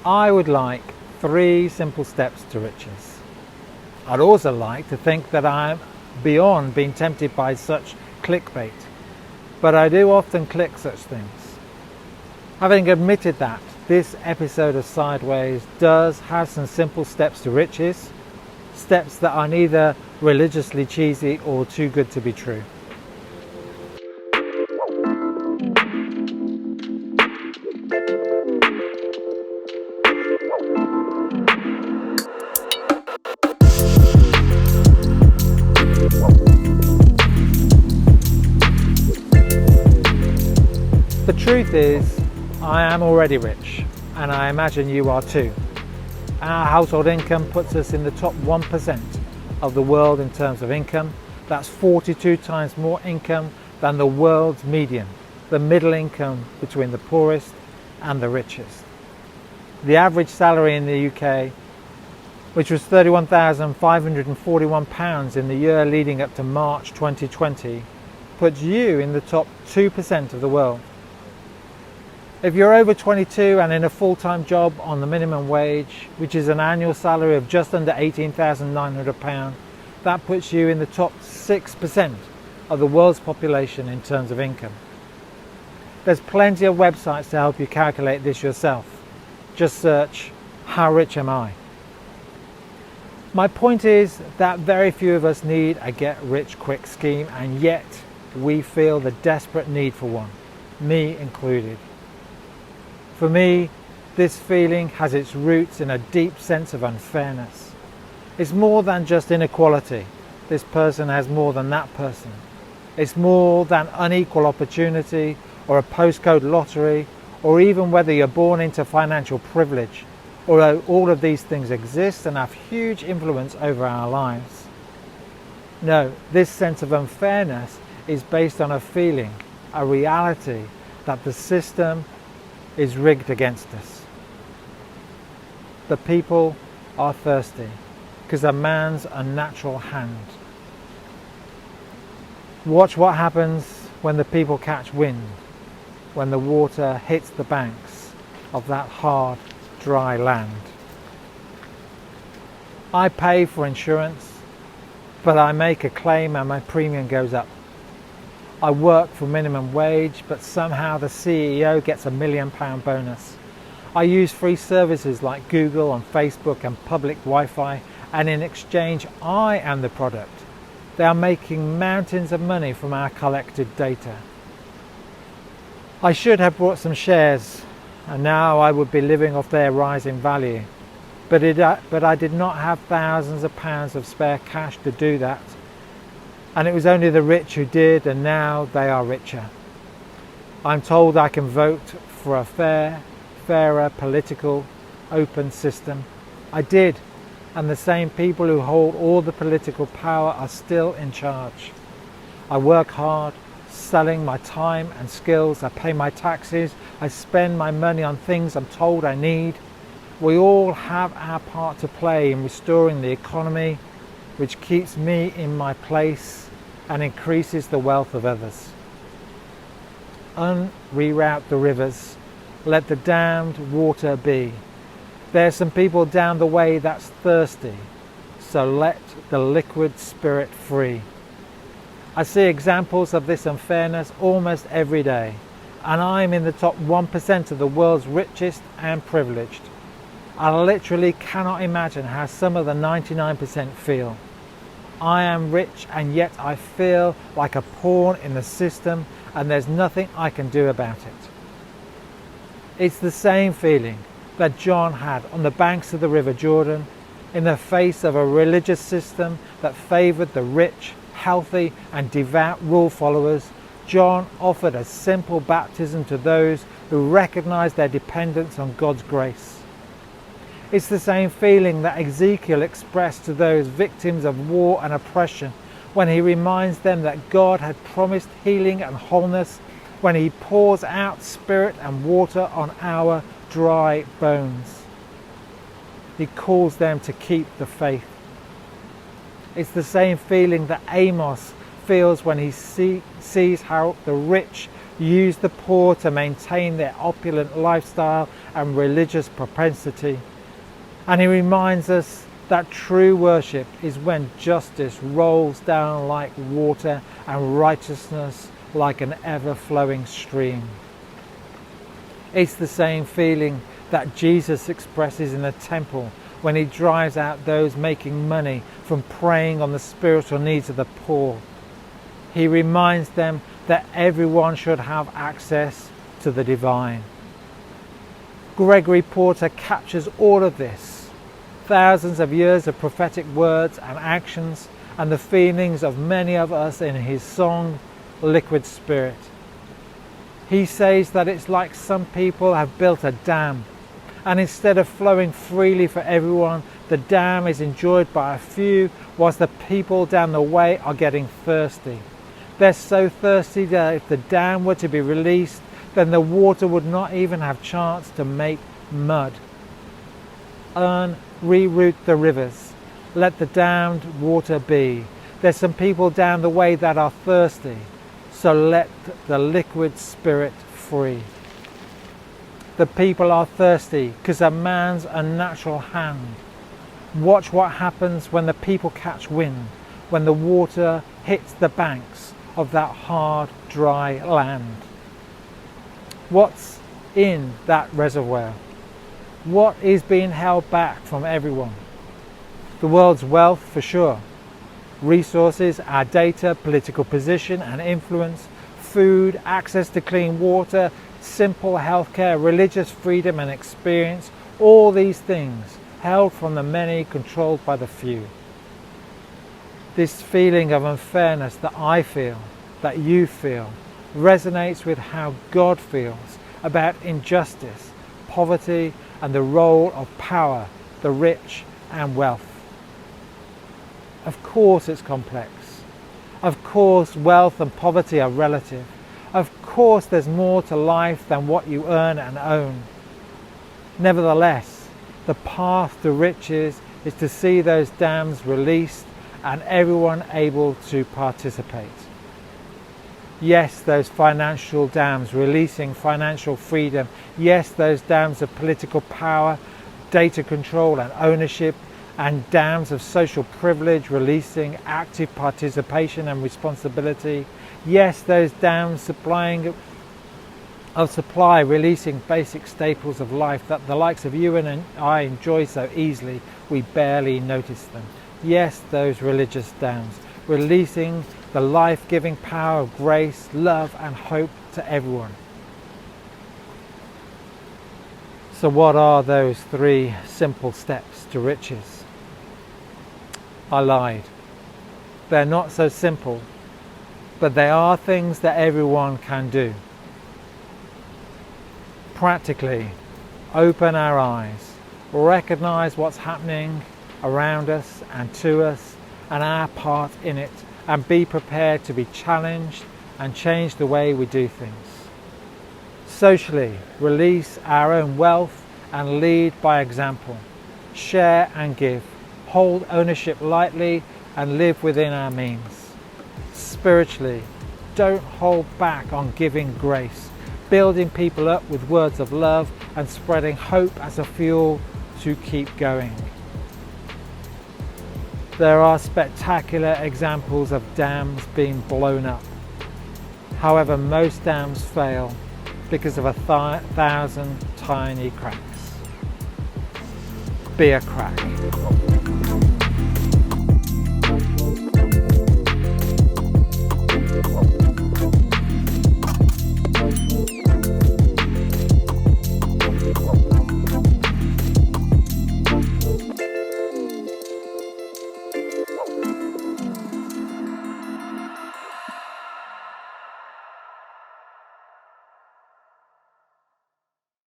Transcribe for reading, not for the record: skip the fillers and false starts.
I would like 3 simple steps to riches. I'd also like to think that I'm beyond being tempted by such clickbait, but I do often click such things. Having admitted that, this episode of Sideways does have some simple steps to riches, steps that are neither religiously cheesy or too good to be true. The truth is, I am already rich, and I imagine you are too. Our household income puts us in the top 1% of the world in terms of income. That's 42 times more income than the world's median, the middle income between the poorest and the richest. The average salary in the UK, which was £31,541 in the year leading up to March 2020, puts you in the top 2% of the world. If you're over 22 and in a full-time job on the minimum wage, which is an annual salary of just under £18,900, that puts you in the top 6% of the world's population in terms of income. There's plenty of websites to help you calculate this yourself. Just search, "How rich am I?" My point is that very few of us need a get-rich-quick scheme, and yet we feel the desperate need for one, me included. For me, this feeling has its roots in a deep sense of unfairness. It's more than just inequality. This person has more than that person. It's more than unequal opportunity or a postcode lottery, or even whether you're born into financial privilege, although all of these things exist and have huge influence over our lives. No, this sense of unfairness is based on a feeling, a reality, that the system is rigged against us. The people are thirsty because of man's unnatural hand. Watch what happens when the people catch wind, when the water hits the banks of that hard, dry land. I pay for insurance, but I make a claim and my premium goes up. I work for minimum wage, but somehow the CEO gets £1 million bonus. I use free services like Google and Facebook and public Wi-Fi, and in exchange I am the product. They are making mountains of money from our collected data. I should have bought some shares, and now I would be living off their rising value. But I did not have thousands of pounds of spare cash to do that. And it was only the rich who did, and now they are richer. I'm told I can vote for a fairer political, open system. I did, and the same people who hold all the political power are still in charge. I work hard, selling my time and skills. I pay my taxes. I spend my money on things I'm told I need. We all have our part to play in restoring the economy, which keeps me in my place and increases the wealth of others. Reroute the rivers, let the damned water be. There's some people down the way that's thirsty, so let the liquid spirit free. I see examples of this unfairness almost every day, and I'm in the top 1% of the world's richest and privileged. I literally cannot imagine how some of the 99% feel. I am rich, and yet I feel like a pawn in the system, and there's nothing I can do about it. It's the same feeling that John had on the banks of the River Jordan, in the face of a religious system that favoured the rich, healthy and devout rule followers. John offered a simple baptism to those who recognised their dependence on God's grace. It's the same feeling that Ezekiel expressed to those victims of war and oppression when he reminds them that God had promised healing and wholeness when he pours out spirit and water on our dry bones. He calls them to keep the faith. It's the same feeling that Amos feels when he sees how the rich use the poor to maintain their opulent lifestyle and religious propensity. And he reminds us that true worship is when justice rolls down like water and righteousness like an ever-flowing stream. It's the same feeling that Jesus expresses in the temple when he drives out those making money from preying on the spiritual needs of the poor. He reminds them that everyone should have access to the divine. Gregory Porter captures all of this, thousands of years of prophetic words and actions, and the feelings of many of us in his song, Liquid Spirit. He says that it's like some people have built a dam, and instead of flowing freely for everyone, the dam is enjoyed by a few, whilst the people down the way are getting thirsty. They're so thirsty that if the dam were to be released, then the water would not even have chance to make mud. Reroute the rivers. Let the dammed water be. There's some people down the way that are thirsty, so let the liquid spirit free. The people are thirsty because a man's unnatural hand. Watch what happens when the people catch wind, when the water hits the banks of that hard, dry land. What's in that reservoir? What is being held back from everyone? The world's wealth, for sure. Resources, our data, political position and influence, food, access to clean water, simple healthcare, religious freedom and experience, all these things held from the many, controlled by the few. This feeling of unfairness that I feel, that you feel, resonates with how God feels about injustice, poverty, and the role of power, the rich and wealth. Of course it's complex. Of course wealth and poverty are relative. Of course there's more to life than what you earn and own. Nevertheless, the path to riches is to see those dams released and everyone able to participate. Yes, those financial dams releasing financial freedom. Yes, those dams of political power, data control and ownership, and dams of social privilege releasing active participation and responsibility. Yes, those dams of supply releasing basic staples of life that the likes of you and I enjoy so easily we barely notice them. Yes, those religious dams releasing the life-giving power of grace, love and hope to everyone. So what are those 3 simple steps to riches? I lied. They're not so simple, but they are things that everyone can do. Practically, open our eyes, recognize what's happening around us and to us and our part in it, and be prepared to be challenged and change the way we do things. Socially, release our own wealth and lead by example. Share and give. Hold ownership lightly and live within our means. Spiritually, don't hold back on giving grace, building people up with words of love and spreading hope as a fuel to keep going. There are spectacular examples of dams being blown up. However, most dams fail because of 1,000 tiny cracks. Be a crack.